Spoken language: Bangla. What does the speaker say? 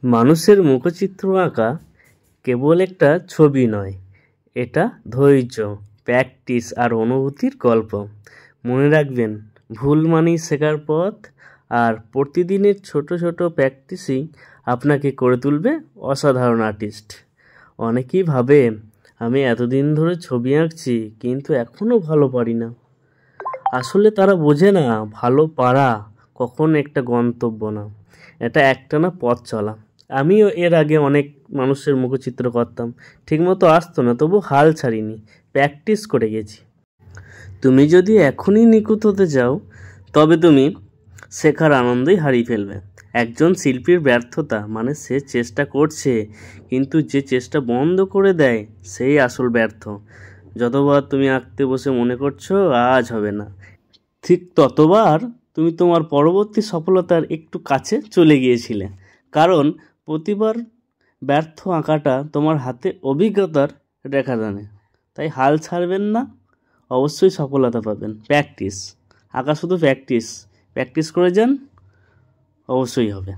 মানুষের মুখচিত্র আঁকা কেবল একটা ছবি নয়, এটা ধৈর্য, প্র্যাকটিস আর অনুভূতির গল্প। মনে রাখবেন, ভুল মানেই শেখার পথ, আর প্রতিদিনের ছোট ছোট প্র্যাকটিসই আপনাকে করে তুলবে অসাধারণ আর্টিস্ট। অনেকেই ভাবে আমি এতদিন ধরে ছবি আঁকছি কিন্তু এখনও ভালো পারি না। আসলে তারা বোঝে না ভালো পারা কখন একটা গন্তব্য না, এটা একটানা পথ চলা। আমিও এর আগে অনেক মানুষের মুখচিত্র করতাম, ঠিকমতো আসতো না, তবু হাল ছাড়িনি, প্র্যাকটিস করে গেছি। তুমি যদি এখনই নিখুঁত হতে চাও তবে তুমি শেখার আনন্দই হারিয়ে ফেলবে। একজন শিল্পীর ব্যর্থতা মানে সে চেষ্টা করছে কিন্তু যে চেষ্টা বন্ধ করে দেয় সেই আসল ব্যর্থ। যতবার তুমি আঁকতে বসে মনে করছো আজ হবে না, ঠিক ততবার তুমি তোমার পরবর্তী সফলতার একটু কাছে চলে গিয়েছিলে। কারণ প্রতিবার ব্যর্থ আঁকাটা তোমার হাতে অভিজ্ঞতার রেখা টানে। তাই হাল ছাড়বেন না, অবশ্যই সফলতা পাবেন। প্র্যাকটিস, আঁকা শুধু প্র্যাকটিস, প্র্যাকটিস করে যান, অবশ্যই হবে।